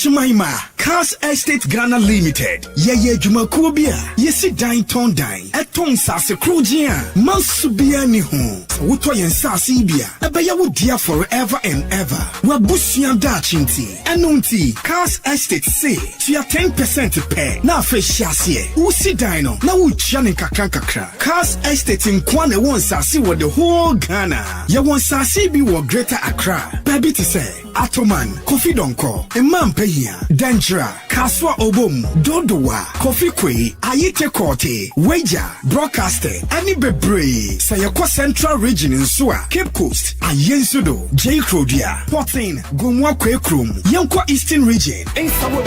Shmaima, KASE3 Ghana Limited. Ye Jumakubia, ye sit dine ton dine, at ton sase crujia, Mansubia ni home. Wuto yen sasibia, abaya would dear forever and ever. Wabusian dachinti, anunti, KASE3 say, to your 10% pay. Na fresh chassis, who sit dino, na uchani kakra. KASE3 in Kwane won sasi with the whole Ghana. Ya won sasi be wa Greater Accra. Baby to say, Atoman, Kofi Donko, Emampe here, Danjra, Kaswa Obom, Dodowa, Kofi Kwe, Ayete Kote, Wager, Broadcaster, Ani Bebre, Sayako Central Region in Sua, Cape Coast, Ayensudo, J. Crodia, Portland, Gumwa Kwekrum, Yankwa Eastern Region, and Sawa.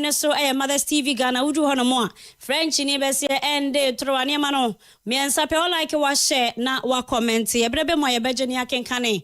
So Mother's TV Ghana udu hono mo French ni bese ende troane mano me nsa pe like wa share na wa comment ye brebe mo ye beje ni akenkane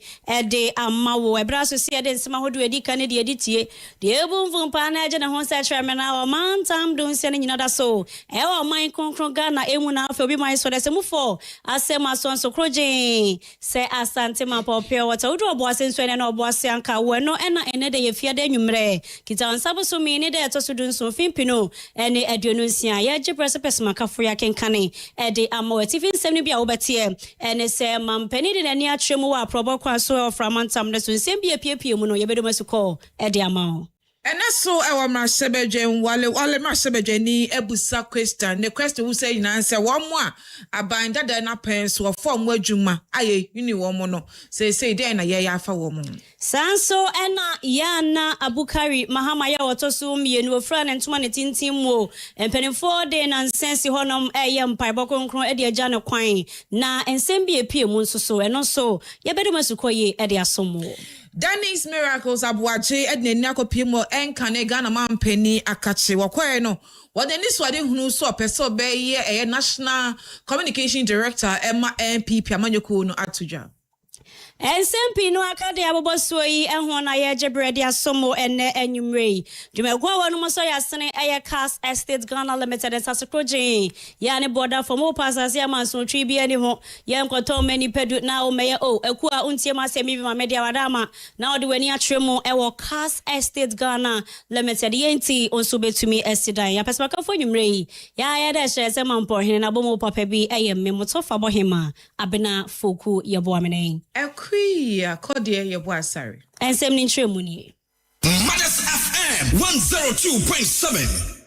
de amawo e bra so se de nsema hodo edi kane de editie de ebumvum pa na je ne ho se hwe me na o man tam don se nyina da so e o man konkron Ghana emu na afi obi man so de se mu for asema so nso kroje se asante ma popie wata udu obo asenso ne na obo ase anka wo no ena ene de ye fia de nwumre kita nsabo so mi ni de to so dun so fimpino ene aduonunsia ye je press makafo ya kenkane de amawati fin semni bia obetie ene se mampani de nani atremu wa probo kwa so framantam ne so nsem bia piepie mu no ye bedo masuko de amawo ene so ewa masebejen wale masebejen ni ebusa question the question who say na answer one more abanda da na pen so form adwuma aye uni wo mo no say dey na ye afa wo mo sanso ena yana abukari mahama ya wotoso mienu ofra ne ntoma ne tintin mo empenifo de na nsensi honom eye mpaibɔ kronkron e de agya ne kwan na ensem bia pie mu nso so eno so ye bedo masuko ye e de asomo Danny's Miracles abuache edne ni akopimo enkane Ghana mampeni akache wakwae no wode ni swade hunu so opese obeye National Communication Director Emma NPP amanyoku no atuja SMP no akade aboboso yi ehwo na ye jebrede asomo ene enwumrei dumegwa wonu mo so yasene eye KASE3 Ghana Limited sasekroje ya ne border for mo passes ya manso twi bia ni ho ye nkoto mani pedu na o meye o akua untie ma se mi bi ma media wadama na ode wani atremu ewo KASE3 Ghana Limited yenti onso betumi esidan ya pesmaka fo nwumrei ya de hye se mampo hene na bomo papa bi eye memoto fa bohema abena foku ye bo amene Kuya kodie ye boasare ensem ni ntremu ni Mothers FM 102.7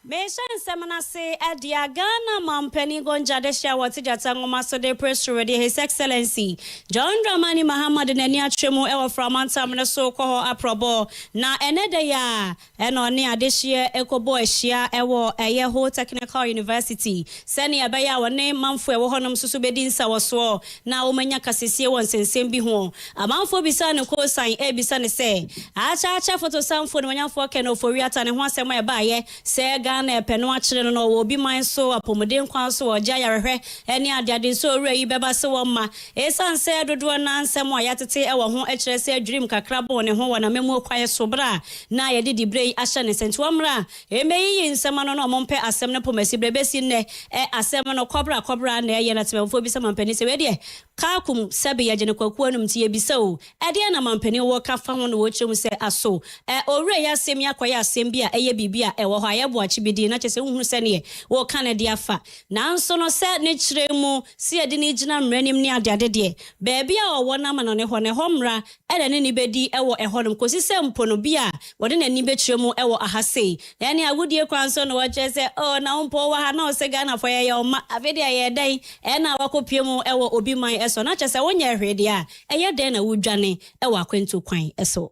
Meshan semana se edia Ghana mampeni gonja de sha watijata ngoma so de press ready His Excellency John Dramani Muhammad nani atremu ewo framantam ne so ko aprobo na enede ya eno ne adehie ekobo ehia ewo eye ho technical university sene abaya wone manfo ewo honom susu bedi nsa woso na omanya kasesie won sensem bi ho amanfo bisa ne ko san e bisa ne se acha photo samfo ne wanyafo ke no foriata ne ho asem e ba ye se na epeno akire no obi man so apomuden kwan so oja yarehwe ene adiade so ore yi beba se wo ma esan se dodo na nsem a yatete e wo ho akire se adwurim kakra bo ne ho wona memu kwaye so bra na ye de dibrei ahye ne sentwo mra emeyi nsem no no mompe asem ne pomasi brebesi ne asem no kobra na ye na temfo bi se mampani se we de kakum sebe ye gene kwaku anum tie bi se o ede na mampani wo ka fa ho no wo kyerem se aso ore ya asem yakoya asem bi a eye bibia e wo ho ayebo achi bidi na chese hu se ne wo Canada afa nanso no se ne kyeremu se ade ne gina mranim ne ade de baabi a wo na ma no ne ho mra ede ne ni bedi e wo ehonom kosi se mpo no bia wo de nani be kyeremu e wo ahase na ne agudie kwanso no wo chese o na mpo wa ha na o se Ghana fo ye o ma avedi ye dai e na wakopiemu e wo obi man eso na chese wonya hwede a eye den na wudwane e wo akwantu kwan eso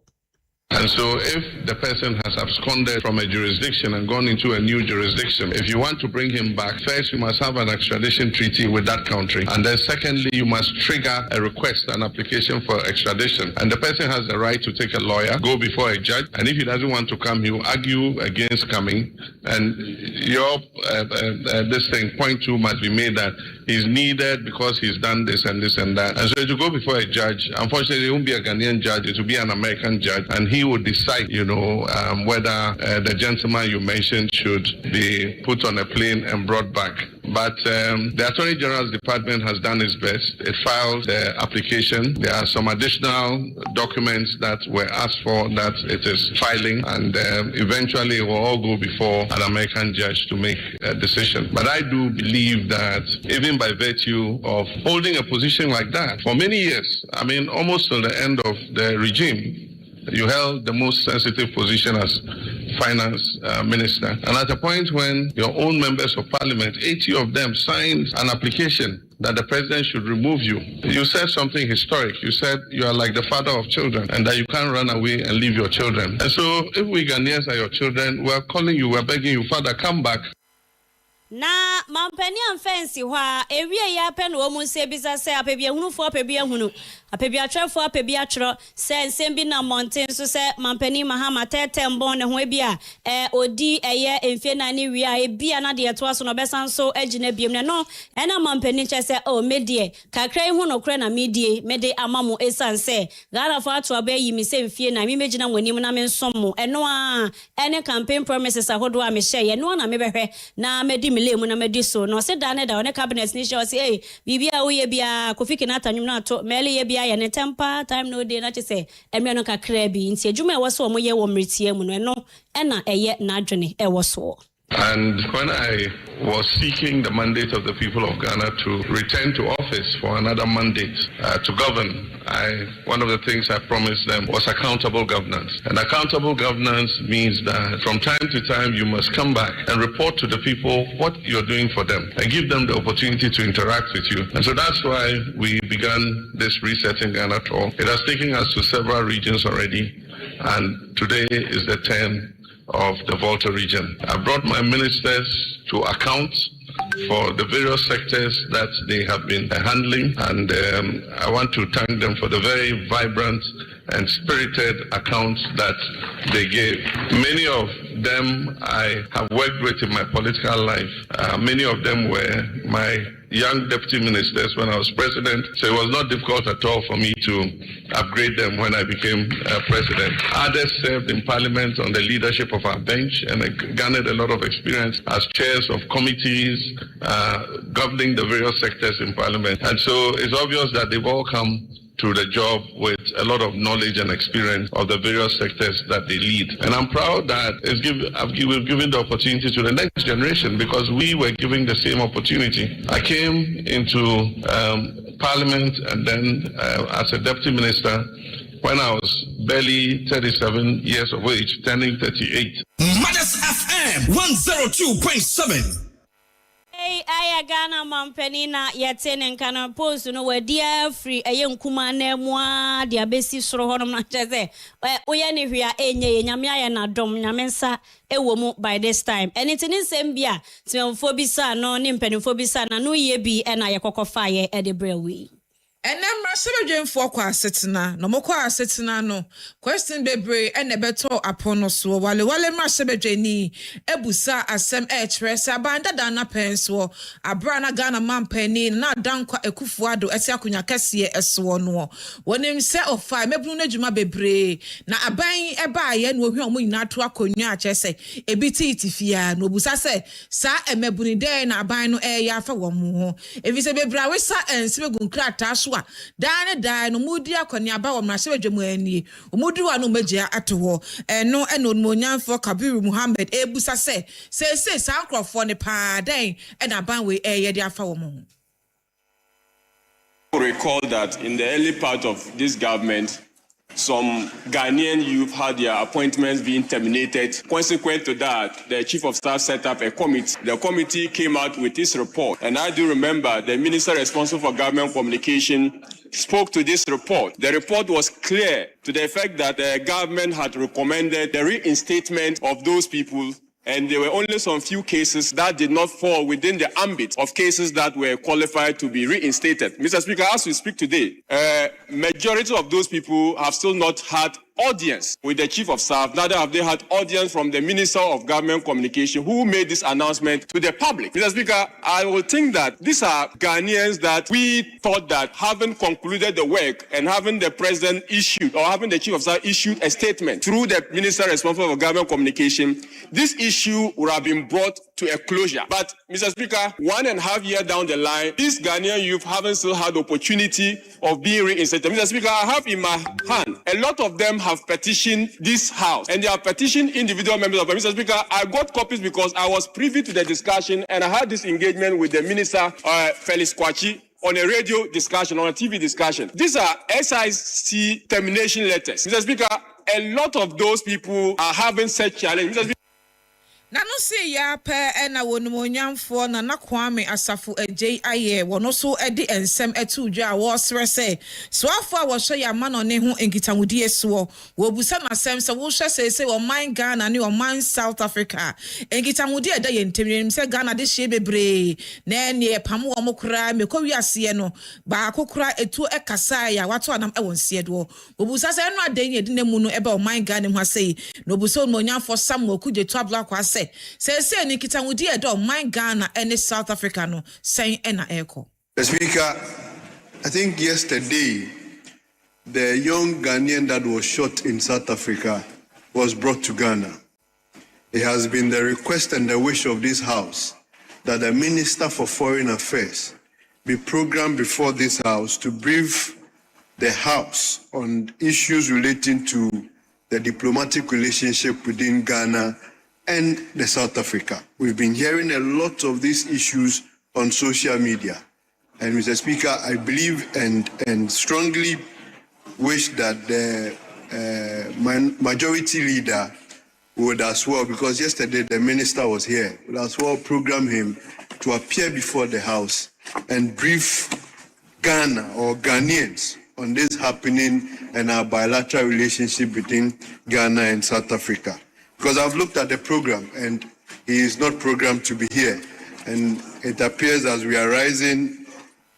And so if the person has absconded from a jurisdiction and gone into a new jurisdiction, if you want to bring him back, first you must have an extradition treaty with that country. And then secondly, you must trigger a request, an application for extradition. And the person has the right to take a lawyer, go before a judge. And if he doesn't want to come, he will argue against coming. And your point two must be made that he's needed because he's done this and this and that. And so to go before a judge, unfortunately, it won't be a Ghanaian judge, it will be an American judge, and he would decide, whether the gentleman you mentioned should be put on a plane and brought back. But the Attorney General's Department has done its best. It filed the application. There are some additional documents that were asked for that it is filing, and eventually it will all go before an American judge to make a decision. But I do believe that even by virtue of holding a position like that for many years, almost till the end of the regime, you held the most sensitive position as finance minister. And at a point when your own members of parliament, 80 of them, signed an application that the president should remove you, you said something historic. You said you are like the father of children and that you can't run away and leave your children. And so if we Ghanaians are your children, we're calling you, we're begging you, Father, come back. Na mampani amfensi hwa ewie ya pen wo mu se bisa se apebia hunu fo apebia hunu apebia trefo apebia tro se nsembi na mountain so se mampani mahama tetembon ne ho ebia odi eye emfe na ni wi a ebia na de to aso no besan so agina biem ne no na mampani che se o medie kakra hu no kra na medie mede amamo esan se gara fo ato abayi mi se mfie na mi megina wanim na me nsomo eno a ene campaign promises ahodo a me share no na me behwe na medi lemu na mediso no se dane da one cabinet ni show say bibia wo ye bia Kofi Kinata nwum na to mele ye bia ye ne temper time no dey na che say emre no kakra bi nti adwuma e wo so mo ye wo mretie mu no eno na eye na adwene e wo so. And when I was seeking the mandate of the people of Ghana to return to office for another mandate to govern, one of the things I promised them was accountable governance. And accountable governance means that from time to time you must come back and report to the people what you're doing for them and give them the opportunity to interact with you. And so that's why we began this Resetting Ghana tour. It has taken us to several regions already, and today is the 10th of the Volta region. I brought my ministers to account for the various sectors that they have been handling, and I want to thank them for the very vibrant and spirited accounts that they gave. Many of them I have worked with in my political life. Many of them were my young deputy ministers when I was president, so it was not difficult at all for me to upgrade them when I became president. Others served in parliament on the leadership of our bench and garnered a lot of experience as chairs of committees governing the various sectors in parliament. And so it's obvious that they've all come to the job with a lot of knowledge and experience of the various sectors that they lead. And I'm proud that we've given the opportunity to the next generation, because we were giving the same opportunity. I came into Parliament and then as a deputy minister when I was barely 37 years of age, turning 38. Mothers FM 102.7. Aya Ghana mampeni na yetene nkana post no wadia free eye nkuma na mua dia besi soro honom na cheze oye ne hwia enye nyame aye na dom nyame nsa ewo mu by this time anything nsem bia timfo bi sa no ne mpanimfo bi sa na no ye bi na ye kokofa ye e de brewi. Enem rasebedwen for kwa asetena no mokwa asetena no question bebre ene beto apono so wale rasebedweni ebusa asem tresa banda dana penso abra na Ghana mampani na dankwa ekufuado esi akunya kase eso no wonim se ofa mebunu na djuma bebre na aban eba ye no hwe omo nyina to akonwa achese ebiti itifia no busa se sa emebuni de na aban no ya fa wo mu ho evise bebre we sa ensebegu nkrata so dane no mudi akoni aba wo mrasebedwemu ani omudi wa no magya ato ho eno onmonyanfo Kabiru Muhammad ebusa se sa nkrofo ne pa dan na ban we yede afa wo mu. Recall that in the early part of this government, some Ghanaian youth had their appointments being terminated. Consequent to that, the Chief of Staff set up a committee. The committee came out with this report, and I do remember the minister responsible for government communication spoke to this report. The report was clear to the effect that the government had recommended the reinstatement of those people, and there were only some few cases that did not fall within the ambit of cases that were qualified to be reinstated. Mr. Speaker, as we speak today, majority of those people have still not had audience with the Chief of Staff, neither have they had audience from the Minister of Government Communication who made this announcement to the public. Mr. Speaker, I will think that these are Ghanaians that we thought that having concluded the work and having the President issued or having the Chief of Staff issued a statement through the Minister responsible for Government Communication, this issue would have been brought to a closure. But, Mr. Speaker, 1.5 years down the line, these Ghanaian youth haven't still had the opportunity of being reinstated. Mr. Speaker, I have in my hand, a lot of them have petitioned this House, and they have petitioned individual members of Parliament. Mr. Speaker, I got copies because I was privy to the discussion, and I had this engagement with the Minister, Felix Kwachi, on a radio discussion, on a TV discussion. These are SIC termination letters. Mr. Speaker, a lot of those people are having such challenge. Mr. Speaker, na no se ya pe na wonumonyamfo na nakwame asafo agye aye wono so ede ensem etudwa a wo sere se soafo a wo hye ya ma no ne ho enkitamudie so wo busa na sem se wo hye se wo man Ghana ne wo man South Africa enkitamudie da ye ntemiem se Ghana de hye bebre na ne pam wo mokura mekowi ase no ba akokura etu ekasa ya wato anam ewonse do wo busa se no adan ye de na mu no ebe wo man Ghana ho ase no busa wonumonyamfo sam wo kuje to abla kwa ase say ni kitangudi edo man Ghana and South Africa no saying ena eko. The Speaker, I think yesterday the young Ghanaian that was shot in South Africa was brought to Ghana. It has been the request and the wish of this House that the Minister for Foreign Affairs be programmed before this House to brief the House on issues relating to the diplomatic relationship within Ghana and the South Africa. We've been hearing a lot of these issues on social media. And Mr. Speaker, I believe and strongly wish that the majority leader would as well, because yesterday the minister was here, would as well program him to appear before the House and brief Ghana or Ghanaians on this happening and our bilateral relationship between Ghana and South Africa. Because I've looked at the program and he is not programmed to be here. And it appears as we are rising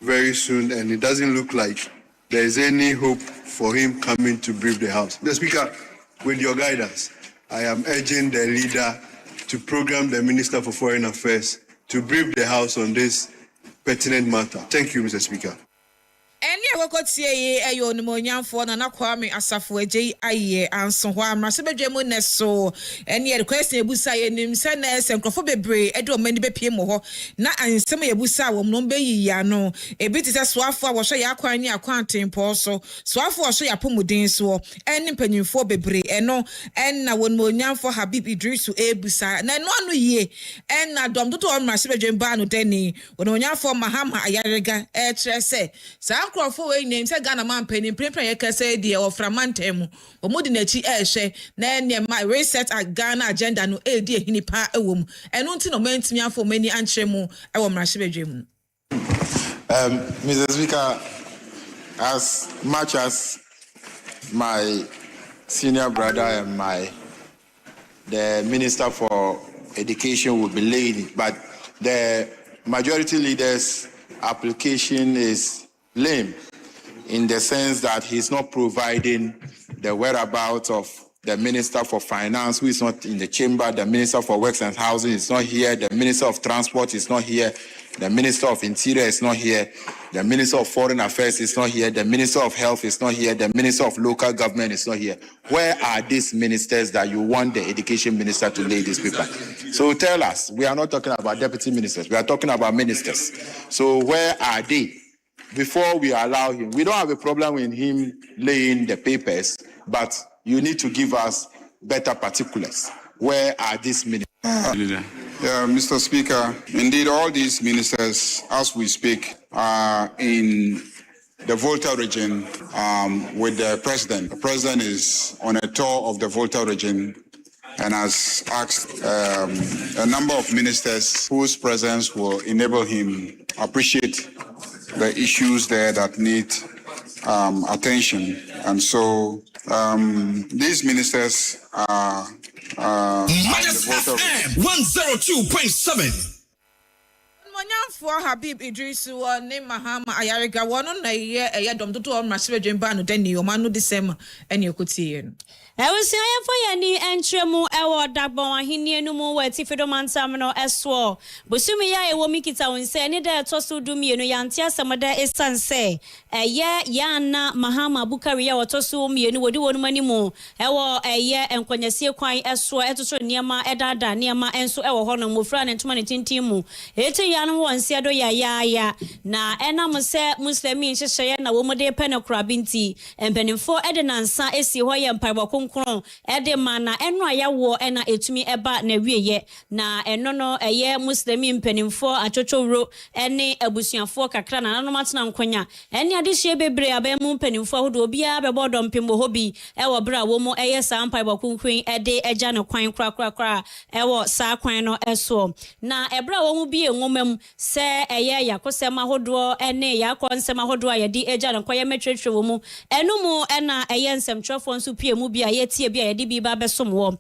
very soon and it doesn't look like there is any hope for him coming to brief the House. Mr. Speaker, with your guidance, I am urging the leader to program the Minister for Foreign Affairs to brief the House on this pertinent matter. Thank you, Mr. Speaker. Eni wakotie ayo onumonyamfo na nakwame asafo agye aye anso ho amrase bedwemu neso eni request ebusa yenim se na senkrofo bebre edo mani bepie mo ho na ansem ebusa wo no beyi ya no ebiti se soafo a wo hye yakwan ni akwantempo so soafo wo hye yapomuden so eni mpanyimfo bebre eno enna onumonyamfo Habib Idrisu ebusa na no anu yie enna dom toto amrase bedwem ba no deni onumonyamfo Mahama Ayarega kire se Crofo we name say Ghana man penny prepare ye kase die of framantemu omudi na chi ehwe na ene ma reset at Ghana agenda no e die hinipa ewom eno nti no mantimi afo mani ankyeremu ewo mrahye bedwem. Mr. Speaker, as much as my senior brother and the Minister for Education will be late, but the majority leader's application is lame in the sense that he's not providing the whereabouts of the Minister for Finance, who is not in the chamber, the Minister for Works and Housing is not here, the Minister of Transport is not here, the Minister of Interior is not here, the Minister of Foreign Affairs is not here, the Minister of Health is not here, the Minister of Local Government is not here. Where are these ministers that you want the Education Minister to lay this paper? So tell us, we are not talking about deputy ministers, we are talking about ministers. So where are they? Before we allow him, we don't have a problem with him laying the papers, but you need to give us better particulars. Where are these ministers? Mr. Speaker, indeed all these ministers, as we speak, are in the Volta region with the president. The president is on a tour of the Volta region and has asked a number of ministers whose presence will enable him appreciate the issues there that need attention. And so these ministers are Minus FM 102.7. Monyamfo Habib Idris ne Mahama Ayariga wono na ye dom toto on masebe dwemba no dani o manu December ene ekotie no. Ewusia yefo yani entremu ewo dagbon ahini enu mu wati fedomansam no eso bosumi ya ewo mikita wonse ne da toso dumienu yanti asamada esanse yana Mahama Bukari ya wotoso mienu wodi wonu manimu ewo enkonyasie kwan eso etoso niema edada niema enso ewo hono mofra ne ntoma ne tintimu ete ya no wonse do ya na enam se muslimi nhyehyeye na womode pene krabinti empenimfo edenansa esi ho ye mpaibako ede mana eno ayawo ena etumi eba na wieye na eno no muslimi mpenimfo atwotworo ene abusuafo kakra na nanom atena nkonya ene adehye bebre abemu mpenimfo hodo obia bebodo mpembo hobi ewo bra wo mu saa mpaiba kunkun ede eja ne kwan kra ewo saa kwan no eso na ebra wo mu bi enwomam se yakosema hodo ene yakonsema hodo ayedi eja ne kwaye metwetwe wo mu eno mu ena nsemtwefo nso pie mu bia tie bia yedi bi ba besom wo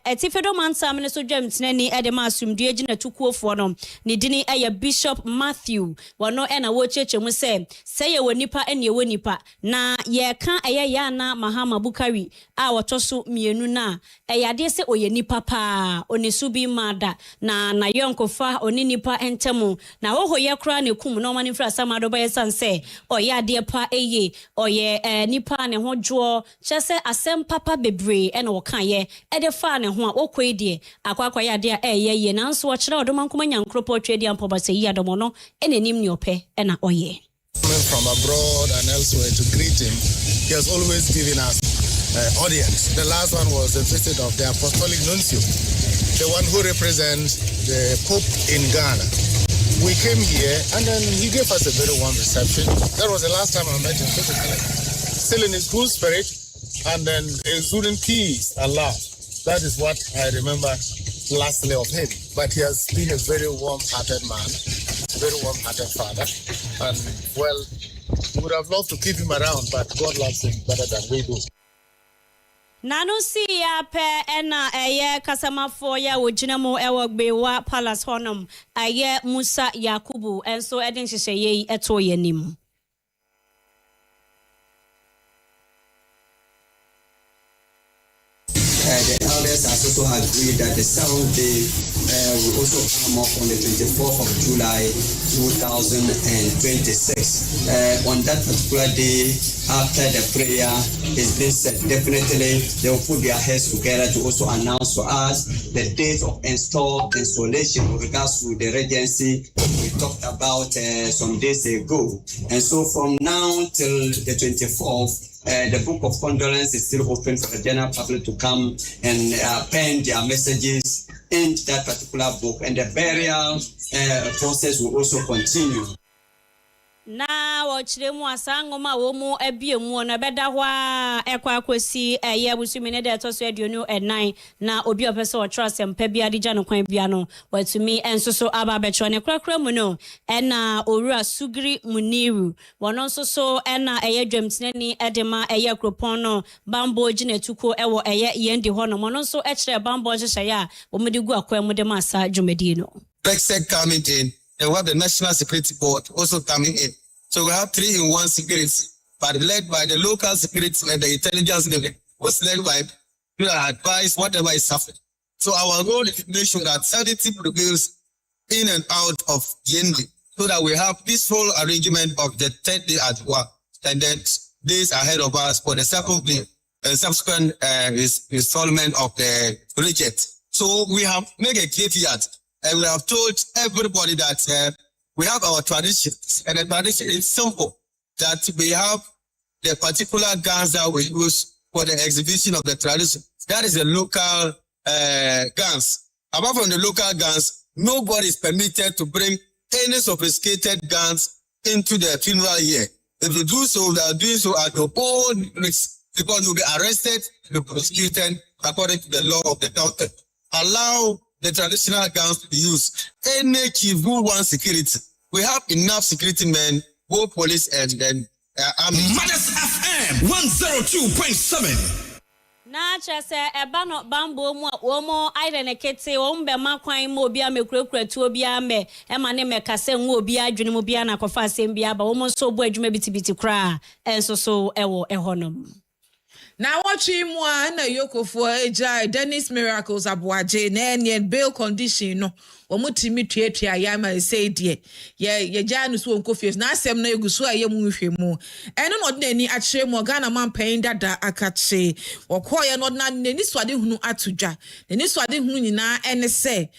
etifedo mansam ne so dwamtenani edema asumdue gina tukuofo no ne dini Bishop Matthew wono ena wo chechemu se ye wonipa ene ye wonipa na ye ka yana Mahama Bukari a wotoso mienu na yade se oyenipa pa onisu bi mada na yonkofa oni nipa entemu na hoho ye kra ne kum no mani fra samado ba yesanse oyade pa oye nipa ne hodwo chese asem papa bebre ena wokaye ede fa ne ho a okwedie akwakwa yade a ye nanso wo kire odoma nkoma nyankropo twedi ampoba se yi adomo no enenim ne ope ena oye from abroad and elsewhere to greet him. He has always given us audience. The last one was a visit of the Apostolic Nuncio, the one who represents the Pope in Ghana. We came here and then he gave us a very warm reception. That was the last time I met him physically. Still in his good spirit and then exuding peace and love. That is what I remember lastly of him. But he has been a very warm-hearted man, a very warm-hearted father. And well, we would have loved to keep him around, but God loves him better than we do. Nano si ya pe ena kasamafo ya wojinamo ewo gbewa Palace Honum Musa Yakubu enso edin hyehyeye eto yenim. The elders has also agreed that the seventh day will also come up on the 24th of July 2026. On that particular day, after the prayer is being said, definitely they will put their heads together to also announce for us the date of installation with regards to the regency we talked about some days ago. And so from now till the 24th, the book of condolence is still open for the general public to come and pen their messages in that particular book, and the burial process will also continue. Na wachiremu asangoma womu ebiemu na beda hwa ekwa kwesi busumi ne de toso aduonu enan na obi opese wo trust empa bia de no kwan bia no watumi ensoso aba betro ne krakra mu no ena owura Sugri Muniru wono nsoso ena dwamtenani edema kropon no bambo gina tuko ewo yendi ho no mono nso ekire bambo hyehyaya omudi gu akwa mu de masa dwumadi no. Brexit coming in, and we have the National Security Board also coming in. So we have 3-in-1 security, but led by the local security and the intelligence unit, was led by to advise whatever is happening. So our role is to make sure that sanity prevails in and out of Yendi, so that we have peaceful arrangement of the 10th day at work, and then days ahead of us for the second day, subsequent installment of the project. So we have made a caveat. And we have told everybody that we have our traditions, and the tradition is simple, that we have the particular guns that we use for the exhibition of the tradition. That is the local guns. Apart from the local guns, nobody is permitted to bring any sophisticated guns into the funeral here. If you do so, they are doing so at your own risk because you'll be arrested, you'll be prosecuted according to the law of the country. Allow the traditional guns to be used. Any chief who wants security, we have enough security men, both police and then army. Mothers FM 102.7. Na chese eba no bambo mu omo aire ne kete o mbe makwan mo obi amekura tu obi ame e ma ne mekase nwo obi adwene mu bia na kofa asem bia ba omo so bo adwuma bitibiti kra enso so ewo ehonom. Na watching mu na yokofo eja Dennis Miracles Abuaje na enye bail condition no omutimi tuatua ya ma say die ye ja no so onkofies na asem na eguso aye mu hwemu eno no de ni akire mu Ghana man pain dada akache okoye no na nani swade hunu atudwa nani swade hunu nyina ene say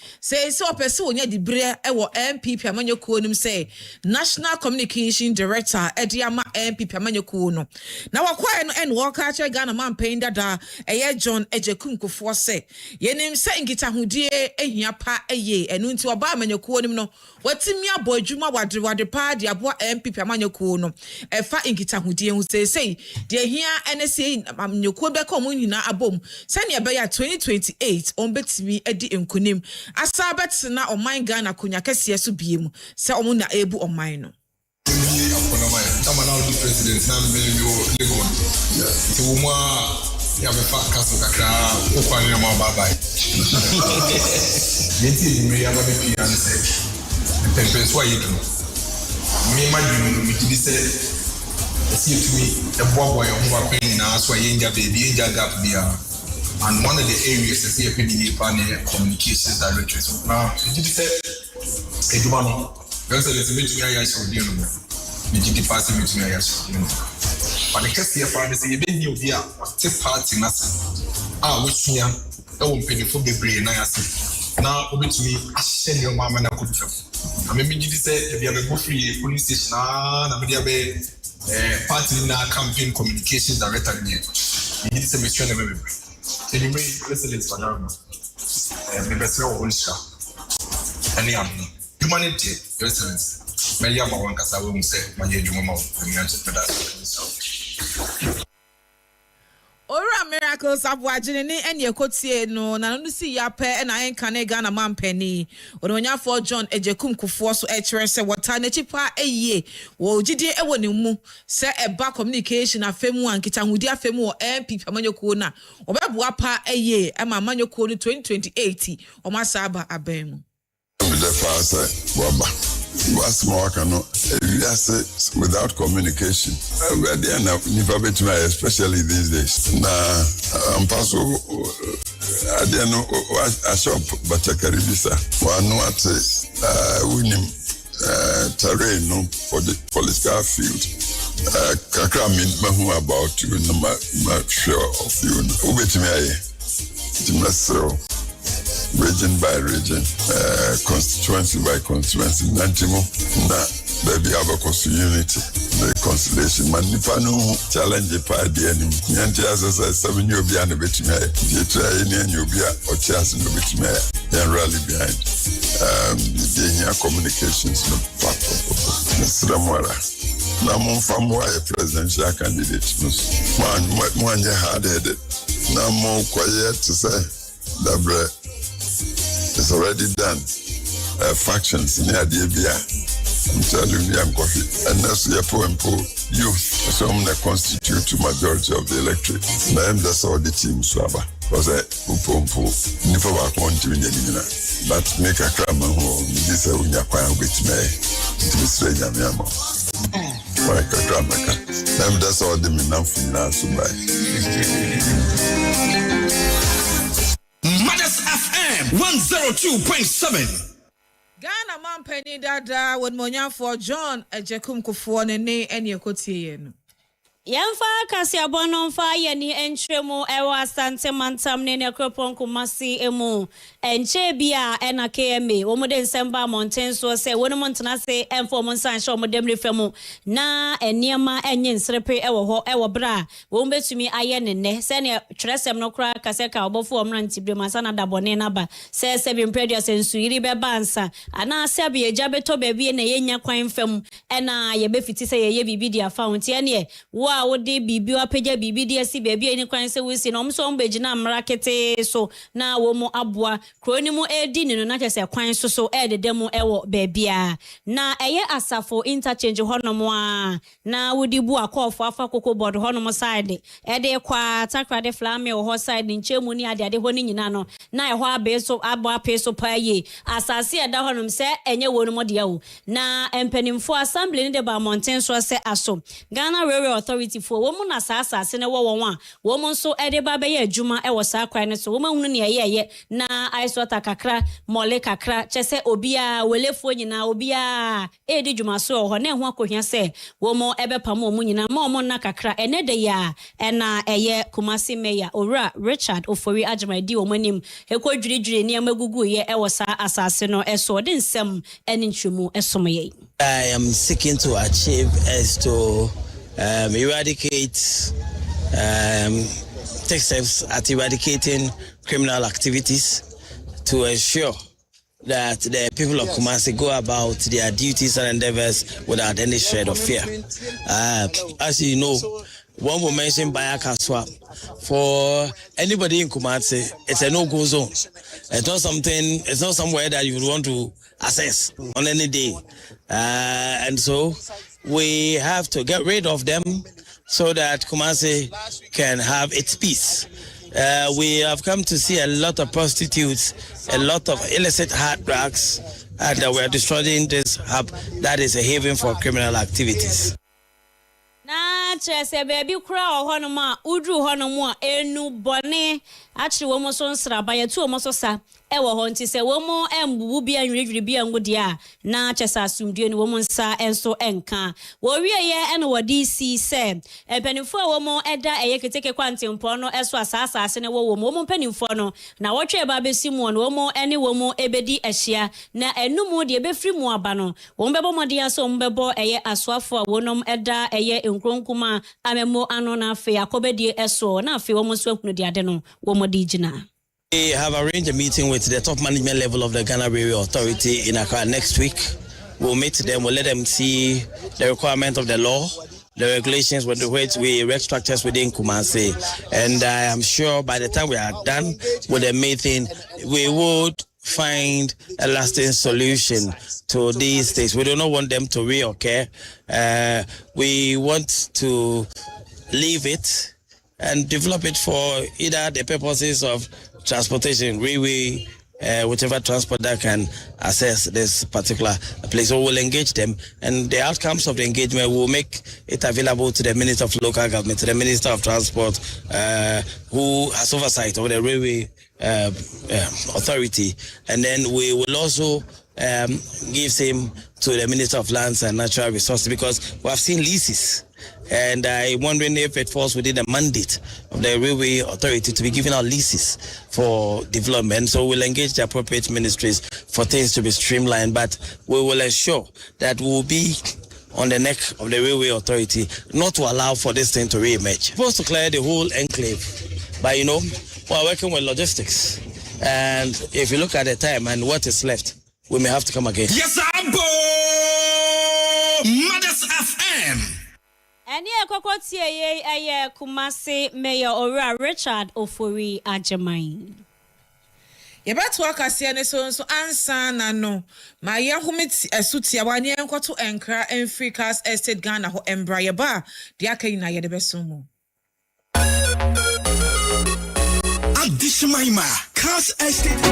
opese onya dibre ewo MPP amanyekuo nim say National Communication Director Ediama MPP amanyekuo no na wakoye no ene wo ka akire Ghana man pain dada eye John Ejekunkufoɔ say yenim say ngitahudie ehia pa eye enu nti oba amanyekuo nim no watimi abo adwuma wade pa de abo MPP amanyekuo no efa ngitahudie hu say de hia ene say amanyekuo be ko mu nyina abom sane ebe ya 2028 on betimi edi enkunim asa betena oman Ghana konya kese so biem se omu na ebu oman no president na Legon to uma ya be fa kaso kakra o kwa ni ma bye yeti mi ya ba be pia ne se tempe so ayi do mi ma dwunu mi ti se esi tumi e boabo ya ho ba pen na so ayi nja baby nja gap bia and one of the areas is the communications director so now did you say e do no because it's meeting ya so dio no me did pass meeting ya so but the case here for say e be new dia te party na wosua e wo mpanyefo bebre na ya se na obetumi ahye ne mama na kodufam na me did say e bia be go free police station na me dia be party na campaign communications director ni did say me sure na me bebre anyway let's start me best know all sha any am humanity presence me ya ma wanka sa we say ma ye dwuma ma me answer for that so Ora Miracles Abuaje ni enye kotie no na no si ya pe na enka ne Ghana man pani ononyafo John Ejekunkufoɔ so ekire se wota na chipa eye wo gidie ewo ne mu se eba communication afemu ankita hudi afemu o MPP amanyekuo na obeboa pa eye ema amanyekuo no 2028 omasaba abemu the fast baba was more cannot without communication. Especially these days. I'm paso I didn't know I shop but a caribisa. One what winning terrain no for the police car field. Kakra mean mahu about you no not sure of you. Ubet me region by region, constituency by constituency, Nantimo, na baby Abacos unity, the conciliation, Manipano, challenge a party, and Yanti as I 7 year behind a bit me, you try any you be or chance in a bit me, and rally behind the communications, no part of Sramwara. Namon from why a presidential candidate, one year hard headed, no more quiet to say, the it's already done. Factions in the idea. I'm telling you, I'm coffee. And that's your poem youth. So I'm going to constitute the majority of the electorate. And that's all the team swabber. Because I never work on to the but make a cram and home. This is when you're quite with me. To be straight, I'm like a grammar. That's all the enough for now to buy. Mothers FM 102.7. Ghana man penny dada when Monya for John Ejekunkufoɔ ne enye kotie no Yamfa kasi abono mfa yeni entremu ewa asante mantam ne nekropon kumasi emu enche bia ena KMA womude nsemba mountain so se wonu montena se enfo monsan sho modem refemu na eniema enye nsrepe ewo bra wo betumi aye ne se ne tresem no kra kase ka obofo omranti bre masana dabone na ba se bi mpredia sensu yiri be bansa ana se bia eja beto ba bia na yenya kwan fam ena ye befiti se ye bibi dia fountain ene wo wode bibi wapeja bibi dia si baby ani kwan se wisi no mso mbegina mrakete so na wo mu aboa kroni mu edi ni no na kyese kwan so ededemu ewo babia na eye asafo interchange honomo a na wodi bu akofo afa kokobod honomo side ede kwa takrade flame ho side nchemu ni ade ho ni nyina no na eho abeso abo apeso paye asase eda honom se enye wonu mo de wo na empanimfo assembly ni de ba mountain so se aso Ghana Railway Authority for woman asase ne wo won woman so ede ba be ye adwuma e wo sa kwan ne so woman hunu ne ye na aisota kakra mole kakra chese obia welefo nyina obia edi dwuma so ho ne ho akohia se woman ebe pam omu nyina ma omo na kakra ene de ya ena eye Kumasi Mayor Owura Richard Ofori Ajimadi omanim ekodwiridwiri ne amagugu ye e wo sa asase no eso de nsem ene ntwemu esomye I am seeking to achieve is to eradicate, take steps at eradicating criminal activities to ensure that the people of Kumasi go about their duties and endeavors without any shred of fear. As you know, one will mention Bayaka Swap. For anybody in Kumasi, it's a no-go zone. It's not somewhere that you would want to access on any day. And so we have to get rid of them so that Kumasi can have its peace. We have come to see a lot of prostitutes, a lot of illicit hard drugs, and we're destroying this hub that is a haven for criminal activities. Na chese baby kura ohonoma udru honomu enu bone achiri wo mo so nsra ba yetu wo mo so sa ewo ho nti se wo mo embubu bia nwirwiri bia ngudi a na chese asumdue ni wo mo nsa enso enka wo wieye ene wodi si se empanimfo wo mo eda eye keteke kwantempo no eso asase ne wo mo mpanimfo no na wotwe ba besimu no wo mo ene wo mo ebedi ahia na enumu de ebefri mu aba no wo mbebo mode aso mbebo eye aswafo wonom eda eye nkronkuma amemo ano na afi akobedie eso na afi wo mo so akunu de ade no wo mo di gina. We have arranged a meeting with the top management level of the Ghana Railway Authority in Accra next week. We'll meet them, we'll let them see the requirement of the law, the regulations with which we erect structures within Kumasi. And I am sure by the time we are done with the meeting, we would find a lasting solution to these things. We do not want them to reoccur. We want to leave it and develop it for either the purposes of transportation, railway, whichever transport that can access this particular place. So we'll engage them, and the outcomes of the engagement will make it available to the Minister of Local Government, to the Minister of Transport, who has oversight over the railway authority, and then we will also give him to the Minister of Lands and Natural Resources, because we have seen leases. And I'm wondering if it falls within the mandate of the Railway Authority to be giving out leases for development. So we'll engage the appropriate ministries for things to be streamlined, but we will ensure that we will be on the neck of the Railway Authority not to allow for this thing to re-emerge. We're supposed to clear the whole enclave, but we're working with logistics. And if you look at the time and what is left, we may have to come again. Yes, Abo! Mothers FM! Eni ekokotie ye eye Kumasi Mayor Owura Richard Ofori Ajimai. Yebeto akase ne so ansa na no ma ye hometi esutia wane enkoto enkra enfri KASE Estate Ghana ho embra ye ba de akai na ye de beso mu. Adishmaima KASE Estate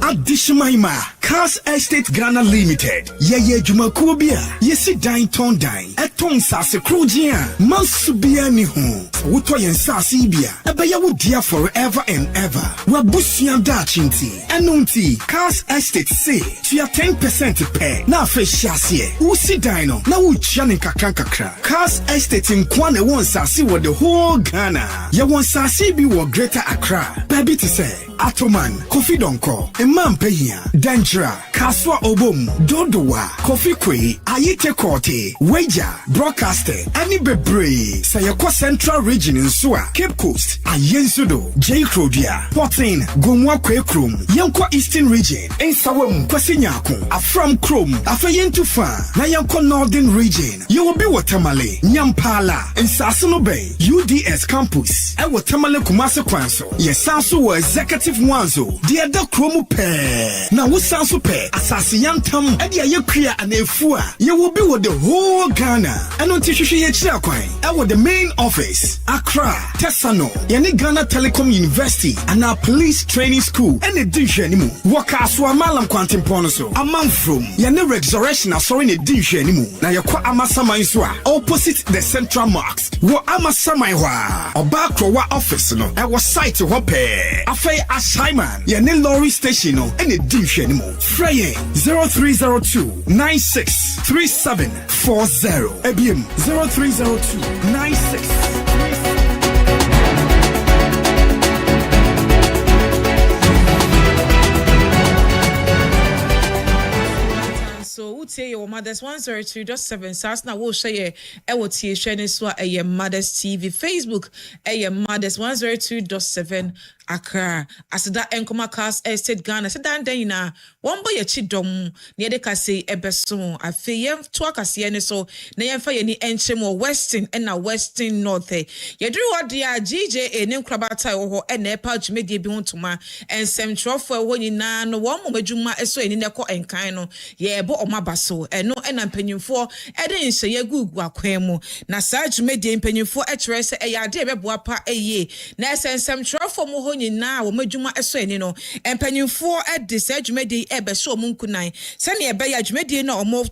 Adishmaima KASE Estate Ghana Limited. Ye Jumakuo bia. Ye si dine ton dine. Eton sase krujia. Mansubia ni hu. Wuto yen sase bia. Ebeya wo dia forever and ever. Wabusian da chinti. Enunti KASE Estate say to ya 10% pay. Na fe shasye. Usi dino. Na uchia ni kakra. KASE Estate in kwane won sase wo the whole Ghana. Ye won sase bi wo Greater Accra. Baby to say Atoman, Kofi Donko, Imam Pehia, Danjra, Kaswa Obom, Dodowa, Kofi Kwe, Ayite Kote, Wager, Broadcaster, Ani Bebre, Sayako Central Region in Sua, Cape Coast, Ayensudo, J. Krodia, Portin, Gomwa Kwe Krum, Yanko Eastern Region, Ensawam, Kwasinyako, Afram Krum, Afayentufa, Nayanko Northern Region, you will be Watamale, Nyampala, and Sassono Bay, UDS Campus, and Watamale Kumasa Kwanso, yes, Sansu was executive Wanzo, the other chromo pair. Now, what sounds so pair? Assassin Yantam, and the Ayakria and Efua. You will be with the whole Ghana. And on Tishu Yachakwine, and with the main office, Accra, Tessano, Yani Ghana Telecom University, and our police training school, and a Dishanimu. Wakaswa Malam Quantum Ponoso, a month from Yani Resurrection, a sorry, a Dishanimu. Now, Yakwa Amasama Iswa, opposite the Central Mosque. Wa Amasama, or Bakrowa office, no, I was site to Hope. Afei Ashaiman, Yane Lorry Station, and a dish anymore. Frey 0302 963740. ABM 0302 963740. So would say your mother's 102.7 SAS now will share a sharing so a mother's TV Facebook a mother's 102.7 Accra as that enkoma KASE Estate Ghana said dan na one boy a chidom near the KASE ebeso afi yem to akase ne so na yem fa ye ni enchem western and na western north ye dru what dia GJ enim krabata ho e na epa dwumedie bi hontoma ensem trofo ho nyina no wo momadwuma eso eni ne ko enkan no ye bo omaba so eno na mpanyimfo e de nhye ye gugu akwan mu na sa dwumedie mpanyimfo e kire se e ya de beboa pa eye na ensem trofo mu nyina wo madwuma eso eni no empanyimfo de sa dwumedi ebe so munkunan se ne ebe ya dwumedi na omo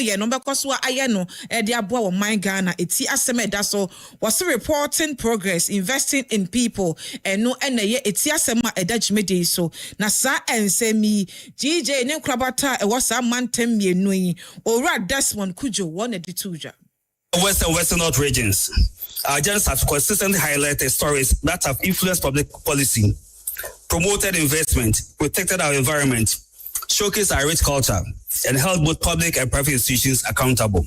ye no bekoso aye no de aboa wo man Ghana eti asem eda so was reporting progress investing in people eno na ye eti asem a eda dwumedi so na sa ensemi GJ ne krabata e was a mantem mienu yi owura Desmond Kujo one edituja West and Western North regions. Our journalists have consistently highlighted stories that have influenced public policy, promoted investment, protected our environment, showcased our rich culture, and held both public and private institutions accountable.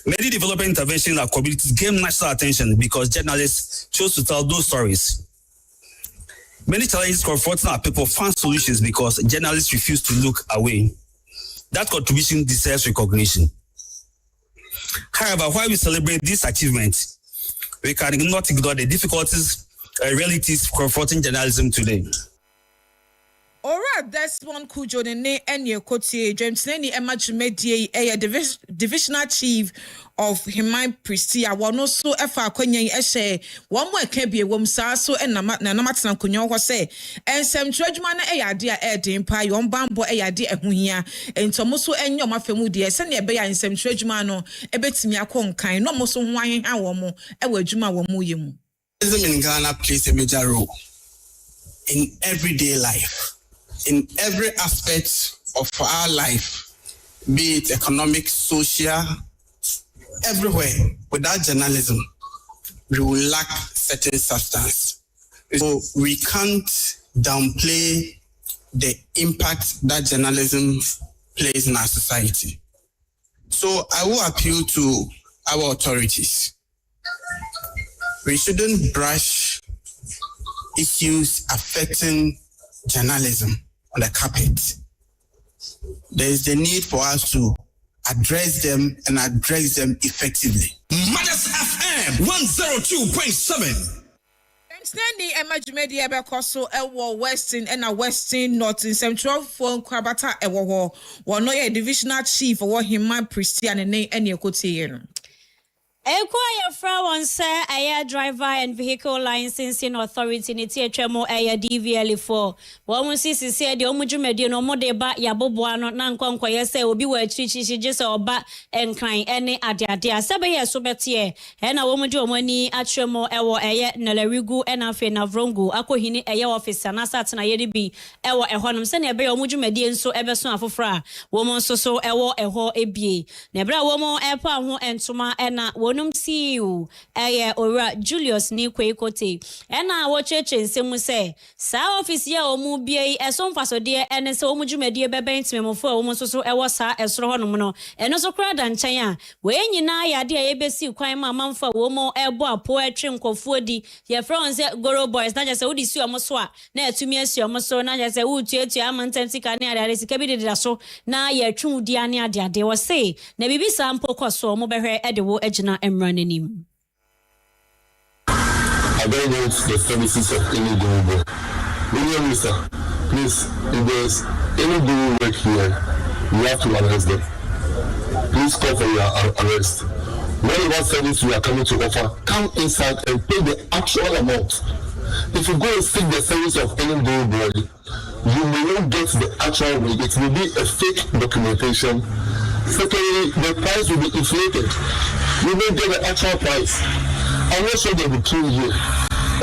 Many development interventions in our communities gained national attention because journalists chose to tell those stories. Many challenges confronting our people found solutions because journalists refused to look away. That contribution deserves recognition. However, while we celebrate these achievements, we cannot ignore the difficulties and realities confronting journalism today. Alright, that's one Kujo ne enye kotie James Neni Emajumedie a divisional chief of Himai Pristia wano so efa akwenye ehye one more kebie wom sa so na namatena konyo ho se ensem twadwuma na eyade a edin pa yon bambo eyade ehuhia entomo so enye omafemu de se na ebe ya ensem twadwuma no ebetimi akonkan no mo so ho ahenha wo mo ewa adwuma wo mo yemu. In Ghana plays a major role in everyday life. In every aspect of our life, be it economic, social, everywhere, without journalism, we will lack certain substance. So we can't downplay the impact that journalism plays in our society. So I will appeal to our authorities. We shouldn't brush issues affecting journalism on the carpet. There is the need for us to address them and address them effectively. Mothers FM 102.7. Standing Emajumedi Ebekoso Ewo Western and a Western North in Central Phone Krabata Ewo one no divisional chief or Himai Christian and Yokotian. Equire Frawan say a driver and vehicle licensing authority in THMO a DVL4. One says the Omujumedi no more deba Yabobuano Nankon say will be where Chichi just or bat and crying any adia. Sabaya Sobetie and a woman do money at Tremo Ewa a Nelerigu and Afe Navrongo, Akohini a officer, Nasat na Yedibi, Ewa a Honum Sene Bay Omujumedi and so Everson for Fra, woman so Ewa a ho ebie. Nebra woman Epa who and Suma and see you ora Julius ni kwekote ena wo church nsemu say sa office ya omu bia eso mfaso de ene se omu dwumade bebe ntimemofo omu so ewo sa esoro honom no eno so kra da nchen a we nyina ya de yebesi kwan ma manfa wo mo ebo apo atwe nkofo di ye friends goro boys na je se wodi si omo so a na atumi asi omo so na je se wutuatu amantanti ka ne ade sika bi de so na ye twu di ane ade wo say na bibi sa mpo koso omo behwe ede wo agina running him. I don't want the services of any Google. William, sir, please, if there's any Google work here, you have to arrest them. Please call for your arrest. Whatever service you are coming to offer, come inside and pay the actual amount. If you go and seek the service of any Google boy, you may not get the actual rate. It will be a fake documentation. Secondly, the price will be inflated. You don't get the actual price. I'm not sure they will kill you.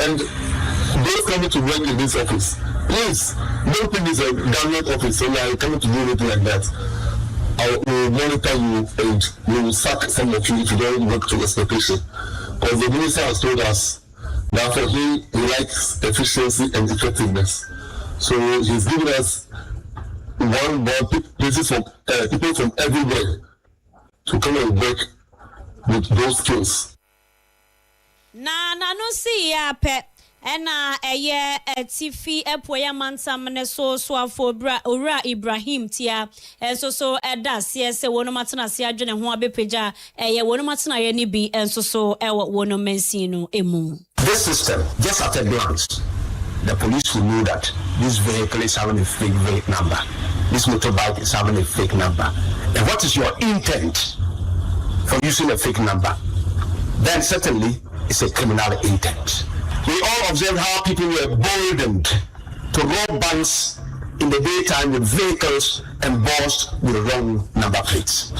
And those coming to work in this office, please, don't think it's a government office, so you're coming to do anything like that. I will monitor you and we will sack some of you if you don't work to expectation. Because the minister has told us that for him, he likes efficiency and effectiveness. So he's giving us one more places from people from everywhere to come and work with those skills. Na no see ya pet ena eye tifi epoya mansam ne so afo bra ora Ibrahim tia enso so eda se wono matena se adwene ho abepeja eye wono matena ye ni bi enso so ewo wono mansi no emu. This system, just at a glance, the police will know that this vehicle is having a fake number. This motorbike is having a fake number. And what is your intent for using a fake number? Then certainly it's a criminal intent. We all observed how people were boldened to rob banks in the daytime with vehicles embossed with wrong number plates.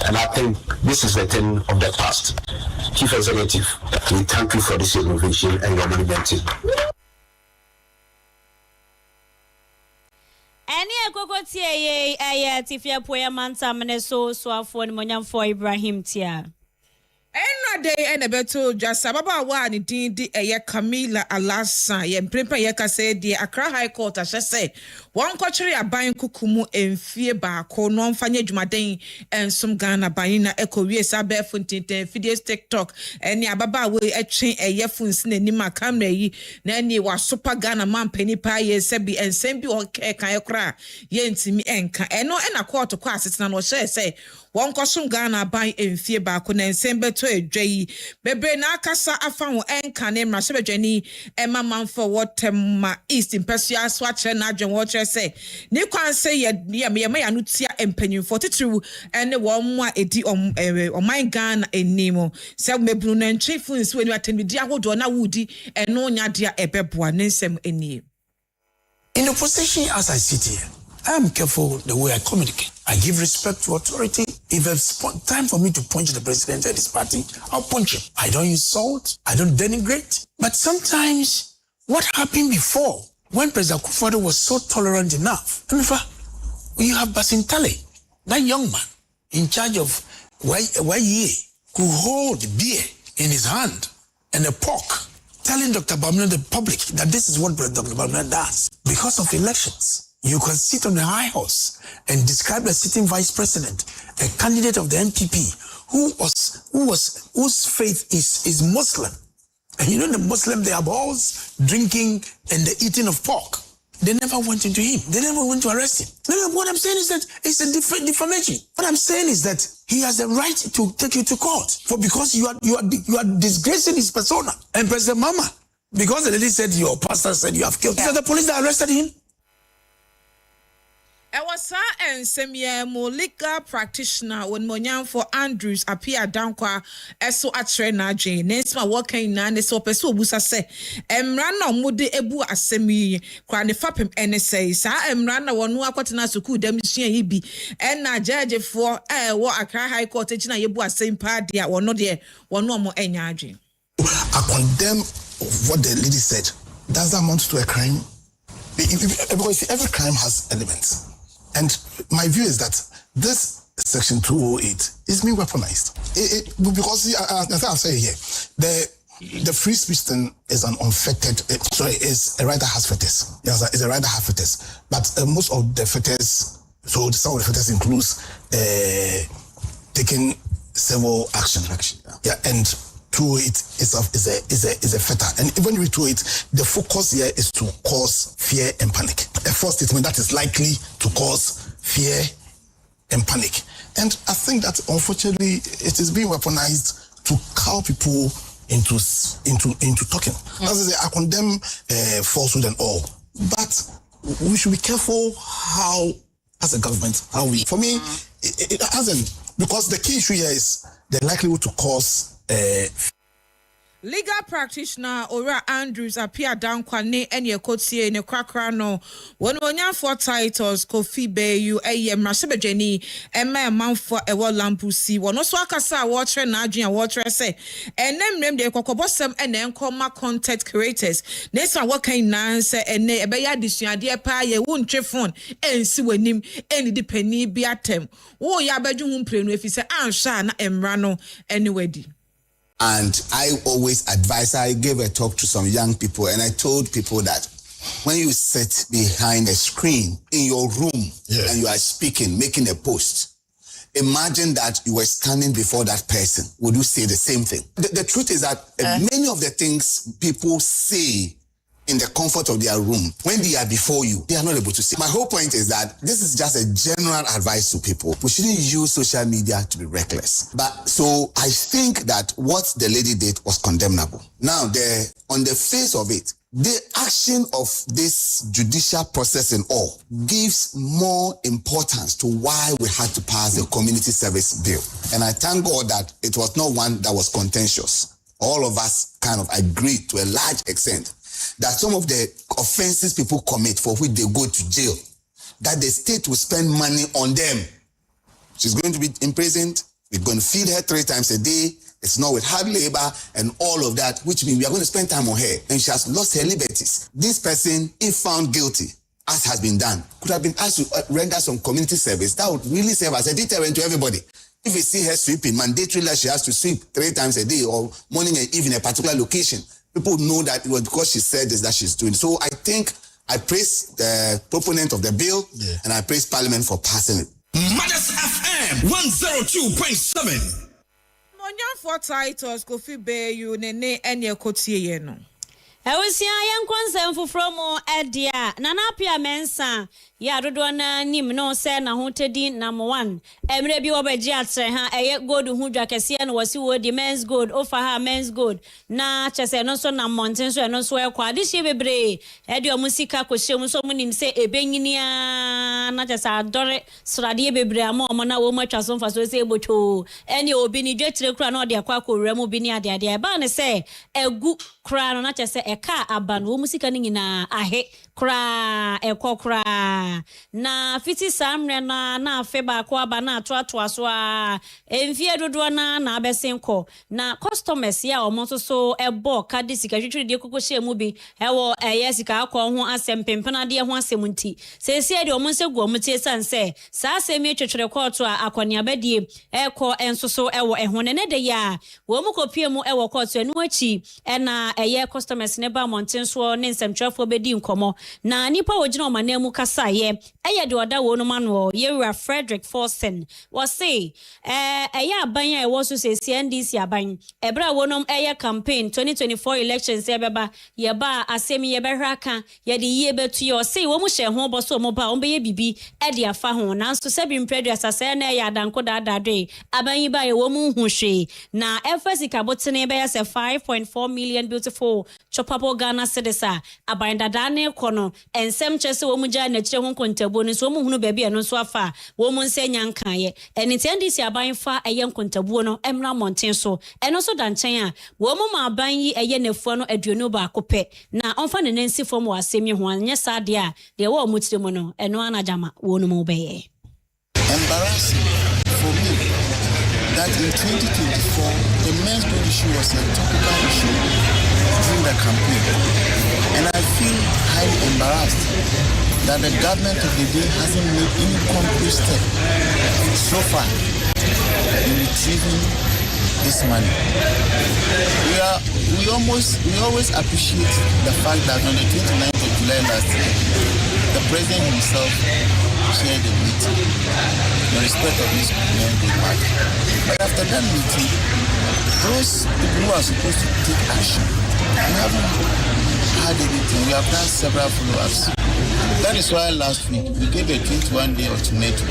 And I think this is the thing of the past. Chief Executive, we thank you for this innovation and your monumenting. Any ekokoti eye tifia poya manta mene so afo ni monyamfo Ibrahim tia. Enra day ene beto just ababa wa ni din di eye Camila Alasa ye mprempa ye ka say di Accra High Court ahye say won kwachiri aban kukumu emfie baako no mfanye dwumaden ensom Ghana ban na ekowie sabe funtenten video TikTok ene ababa we etwen eye funsi na nima camera yi na ene wa super Ghana man pani pa ye sebi ensem bi o kan ekra ye ntimi enka eno ena court kwa asetena no hye say won kwasum Ghana ban emfie baako na ensem beto edwai bebre na akasa afa ho enka ne mra sebedwani ema manfo wotema east impesua so akere na adwen wo kire say ni kwan say ye ya no tia empanyimfo titru ene wo mo edi oman Ghana enimo se mebru na ntwefu nsi weni atendidi ahodo na wudi eno nya dia ebeboa nensem eni. In the position as I sit here, I am careful the way I communicate. I give respect to authority. If it's time for me to punch the president and his party, I'll punch him. I don't insult. I don't denigrate. But sometimes, what happened before, when President Akufo-Addo was so tolerant enough, you have Basintale, that young man in charge of YEA, who hold beer in his hand and a pork, telling Dr. Bamina, the public, that this is what Dr. Bamina does. Because of elections, you can sit on a high horse and describe the sitting vice president, a candidate of the NPP, whose faith is Muslim. And you know the Muslim, they have balls, drinking, and the eating of pork. They never went into him. They never went to arrest him. No, what I'm saying is that it's a defamation. What I'm saying is that he has the right to take you to court because you are disgracing his persona. And President Mama, because the lady said your pastor said you have killed. Is that the police that arrested him? Wasa and Semia mo legal practitioner when Monyan for Andrews appear dankwa eso atrena Jane. Nesma working na so peso busa se. Emrana mude ebu asemi kwa ne fapem NSA. Sa emrana wonu akwatena suku demisua yibi. Ena judge for wo Accra High Court ejina yebu asem pa dia wono de wono mo enya adwen. I condemn what the lady said. Does that amount to a crime? Because every crime has elements. And my view is that this Section 208 is being weaponized. Because, as I say here, the free speech thing is an unfettered, is a right that has fetters. Yes, it's a right that has fetters. But most of the fetters, so some of the fetters includes taking civil action. Yeah, and 208 is a fetter. And even with 208, the focus here is to cause fear and panic. A false statement that is likely to cause fear and panic. And I think that unfortunately it is being weaponized to cow people into talking. As I say, I condemn falsehood and all, but we should be careful how, as a government, how we. For me, it hasn't, because the key issue here is the likelihood to cause. Legal practitioner Ora Andrews appear down kwane enye kotie ne kwakra no won wonya for titles Kofi Bayu mrasebejeni ema manfo ewo lampusi wono so akasa watcher na adwen watcher say enemrem de kokobosem ene enkoma content creators nesa wakan nan say ene ebeya disuade pa ye wontwe phone ensi wanim eni dipani bi atem wo ya badwu hu mprenu efi say ansha na emra no anyway. And I always advise, I gave a talk to some young people and I told people that when you sit behind a screen in your room and you are speaking, making a post, imagine that you were standing before that person. Would you say the same thing? The truth is that many of the things people say in the comfort of their room, when they are before you, they are not able to see. My whole point is that this is just a general advice to people. We shouldn't use social media to be reckless. But so I think that what the lady did was condemnable. Now, on the face of it, the action of this judicial process and all gives more importance to why we had to pass the community service bill. And I thank God that it was not one that was contentious. All of us kind of agreed to a large extent that some of the offenses people commit for which they go to jail, that the state will spend money on them. She's going to be imprisoned. We're going to feed her 3 times a day. It's not with hard labor and all of that, which means we are going to spend time on her. And she has lost her liberties. This person, if found guilty, as has been done, could have been asked to render some community service. That would really serve as a deterrent to everybody. If you see her sweeping, mandatorily she has to sweep 3 times a day or morning and evening a particular location. People know that it was because she said this that she's doing. So I think I praise the proponent of the bill and I praise Parliament for passing it. Mothers FM 102.7. Monyan for titles Kofi Bayu nene enye kotie no. Ewusia yenkonsem fufromo edia nana pia mensa ya dodo na nim no se na hotedi number 1 emre bi obaji atre ha eye gold hu dwa kese na wasi wo di men's gold offer ha men's gold na chese no so na mountain so no so ekwa de hye bebre edi omusika kohye so munim se ebenyinia na chese adore srade bebre ama omo na wo matwa so mfa so se ebocho eni obi ni dwetire kura na ode akwa akowura mu bi ni ade ba ne se egu kura no na chese eka aban wo musika ni nyina ahe kura ekokura na fiti samre na afeba ko aba na atoato so a emfie dodo na abesenko na customers ya omo so ebo kadi sika twitwiri de kokoshe mu bi ewo sika akọ ho asempempena de ho asemunti sese de omo nsegu omo tie sanse sa asemi twetwere koto a akọni abadie eko ensoso ewo ehone ne de ya wo mu kopie mu ewo koto enu achi na customers ne ba mountain so ne nsemtwafo bedi nkomo na nipa wogina omanemu kasa ye de oda wo no mano Yewura Frederick Forsen was say aban ya wo so say CNDC aban ebra wo no campaign 2024 elections beba ye ba asemi ye behra aka ye de ye betu ye say wo mu hye ho bo so mo ba wo be ye bibi de afa ho na so se bi mpredu asase na ya danko dadade aban yi ba ye wo mu hu hwe na efasika botene be ya say 5.4 million beautiful chopable Ghana cedisa aban dada ne ko no ensem kyese wo mu gya na kyerɛ ho kontabuo no so wo mu hunu baabi no so afa wo mu nse nya nkae eni TNDC aban fa eye kontabuo no emra monten so eno so da nkyɛn a wo mu ma aban yi eye nefuo no aduonu ba akopɛ na onfa ne nansi fom wa asemi ho anya sade a de wo mu tire mu no eno anajama wo no mu bɛyɛ embarrassing for me that in 2024 the men's body issue was a topical issue during the campaign, and I feel highly embarrassed that the government of the day hasn't made any concrete step so far in retrieving this money. We always appreciate the fact that on the 29th of July last year, the president himself chaired the meeting in respect of this men's body matter. But after that meeting, those people who are supposed to take action, we haven't had anything. We have done several follow-ups. That is why last week we gave a 21-day ultimatum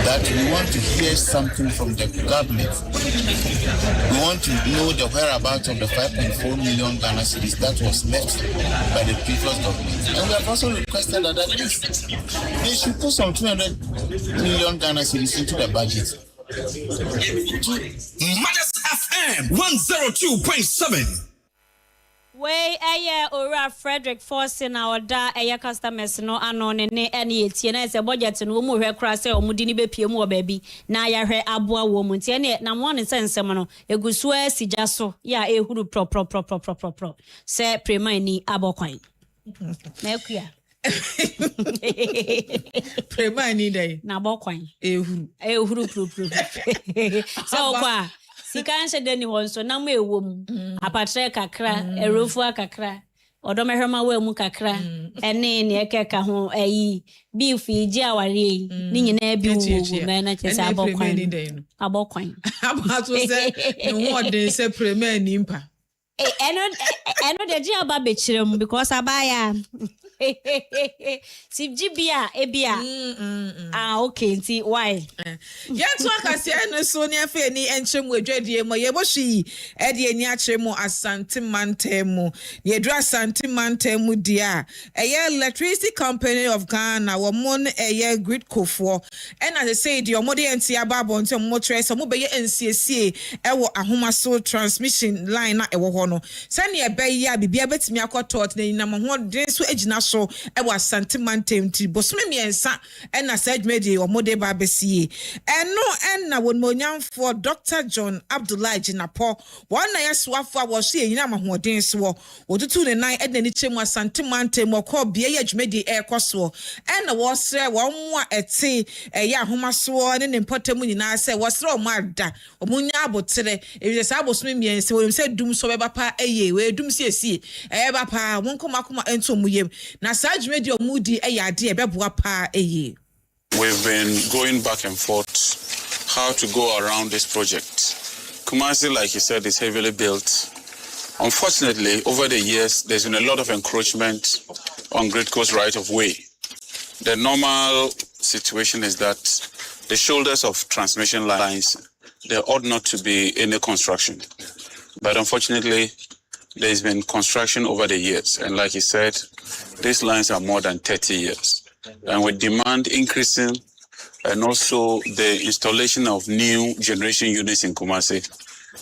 that we want to hear something from the government. We want to know the whereabouts of the 5.4 million Ghana cedis that was left by the previous government. And we have also requested that at least they should put some 200 million Ghana cedis into the budget. Matters FM 102.7. Way ora Frederick Force na oda customers no ano ne etie na se budget no mu hwe kra se omudi ni bepie mu obabi na ya hwe aboa wo mu tie ne na mo ne sensem no egusu asija so ya ehuru pro se prema ni abokwan na ekua prema ni dai na abokwan ehuru pro so kwa Sikanshe deni wonso na mu ewom apatre kakra erofu kakra odomehwema wa mu kakra ene ne ekeka ho ayi beef iji aware ni nyina bi wo me na chese abokwan abato se no wode se premier ni mpa eno de ji aba be kirem because abaya Sibjibia ebia okay nti why yetu akase eno so ne afa ni enchemu adwadie mo yebohwi e de ani akyeremu asante mantemu ye dra asante mantemu dia eye electricity company of Ghana wo mon eye grid kofo and as I say the omode enti ababo ntem mo tres mo beye ensiesie e wo ahomaso transmission line na e wo ho no sane e beye a bibia betimi akotot na nyina mo ho den so agina so e wa santimantem ti bosome miensa na sajmedi omode ba besie eno na wonmonyamfo Dr. John Abdullah Jinapo wana yaswafo a wo so yina mahoden so wotutu ne nan na ni chemu santimantem okọ bie ye adwumedi ekoso na wo sre wo nwa ete ya ahomaso ne mpotemu nyina se wo sre o mada omunya abotere e sa bosome miensa wo se dum so beba pa eye we dum siesie ba pa wonkomakoma ento muyem na sajmedi omudi ade ebeboa pa eye. We've been going back and forth how to go around this project. Kumasi, like you said, is heavily built. Unfortunately, over the years, there's been a lot of encroachment on Great Coast right of way. The normal situation is that the shoulders of transmission lines, there ought not to be any construction. But unfortunately, there's been construction over the years. And like you said, these lines are more than 30 years. And with demand increasing and also the installation of new generation units in Kumasi,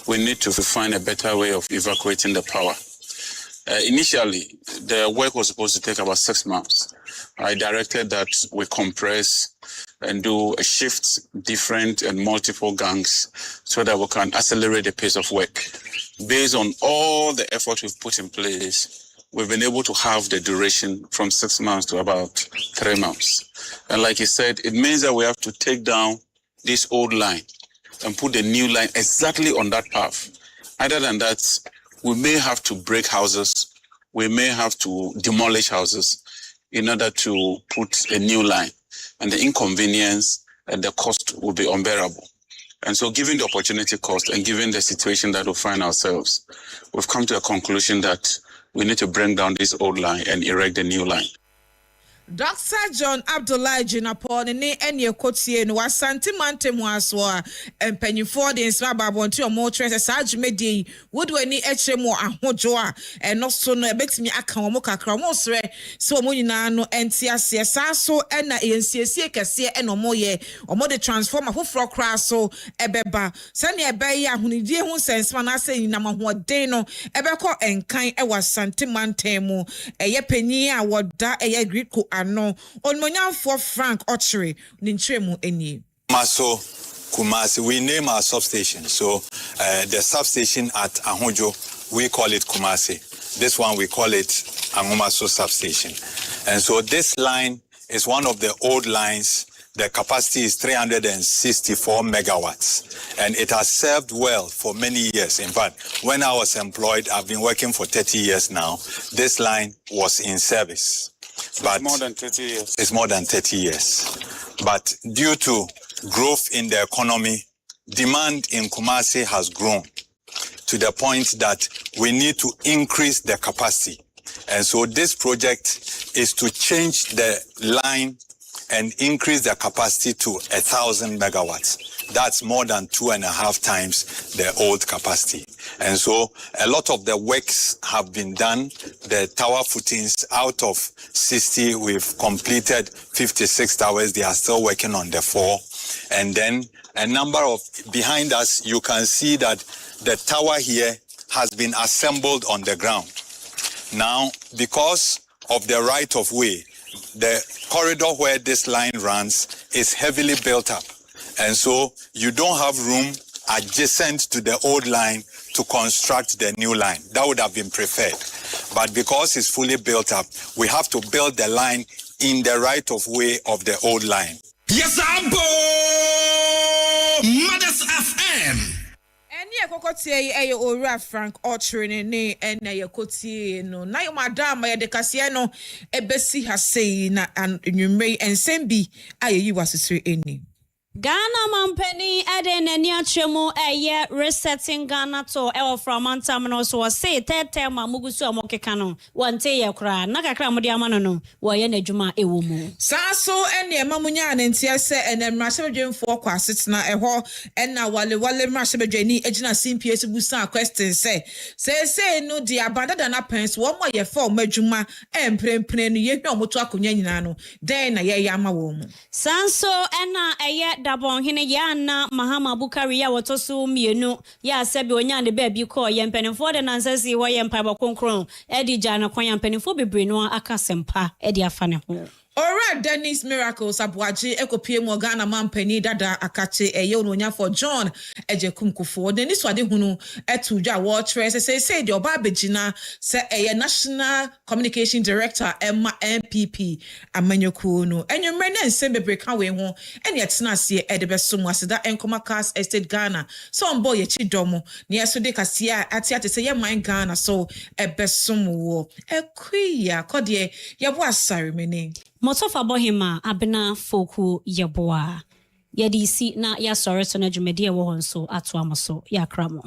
we need to find a better way of evacuating the power. Initially, the work was supposed to take about 6 months. I directed that we compress and do a shift, different and multiple gangs so that we can accelerate the pace of work. Based on all the effort we've put in place, we've been able to halve the duration from 6 months to about 3 months. And like you said, it means that we have to take down this old line and put the new line exactly on that path. Other than that, we may have to break houses, we may have to demolish houses in order to put a new line. And the inconvenience and the cost will be unbearable. And so given the opportunity cost and given the situation that we find ourselves, we've come to a conclusion that we need to bring down this old line and erect a new line. Dr. John Abdullahi Jinapon ne ene kotie no wasante mantem aso a empanyifo de nsra babonti o mo tre sa adwumedi wodwani ekyem ahojo a eno so no ebetimi aka wo kakra mo sre so mo nyina no enti ase sa so na ensiesie kese eno mo ye omo de transformer foforo kra so ebeba sane ebeyi ahunidie hu sensema na ase nyina mahoden no ebekọ enkan wasante mantem mu eye panyi a woda eye griko ano onmonyamfo Frank Ochre nintremu eni Maso Kumasi, we name our substation. So the substation at Ahojo, we call it Kumasi. This one we call it Angomaso substation. And so this line is one of the old lines. The capacity is 364 megawatts. And it has served well for many years. In fact, when I was employed, I've been working for 30 years now. This line was in service. But more than 30 years. It's more than 30 years. But due to growth in the economy, demand in Kumasi has grown to the point that we need to increase the capacity. And so this project is to change the line and increase the capacity to 1,000 megawatts. That's more than 2.5 times the old capacity. And so a lot of the works have been done. The tower footings, out of 60, we've completed 56 towers. They are still working on the 4. And then a number of, behind us, you can see that the tower here has been assembled on the ground. Now, because of the right of way, the corridor where this line runs is heavily built up. And so you don't have room adjacent to the old line to construct the new line. That would have been preferred. But because it's fully built up, we have to build the line in the right of way of the old line. Yes, Abo! Mothers FM! Eni ekokotie eye owura Frank Ochre ne ena yekotie no na yo madam ye de kase no ebesi hasei na nwumrei ensembi ayeyi wasesere eni Ghana Mampeni Eden and Yachemo a resetting Ghana to El from Antamino so say third term Mugusu Mokekano, one day cry, Nakakramodiamano, Wayene Juma Ewumu. Saso and the Mamunya and Tiase and then Rashajan for Quasitna a ho and now Wale Rashabajani Ejina Simpias Busa question say no dear better than appends 1 more year for Mejuma and Prempren Yepo Mutuakunyanano, then a yama woman. Sanso and a Dabon hine yana Mahama Bukari ya watosu mienu ya sebi onyande baby ko yempeni for the nansasi wa yempa bakonkron edi jana kwa yempeni for bebreno akasempa edi afane ho. Ora Dennis Miracles Abuaji ekopie mo Ghana Mampeni dada akache eye ononya for John ejekum kufo Dennis wade hunu etuja watch say the oba begina say eye National Communication Director Emma MPP amanyoku no enwumre na nsembe breka we ho ene etena se edebeso mu aseda enkoma KASE3 Ghana so mbo ye chidomo ne yeso de kase ati say ye man Ghana so ebeso mu wo ekuya kodie ye bo asare meni Motofa bohima abena foku yeboa. Yedi si na ya sore so na jumedie wo honso atu amoso ya kramo.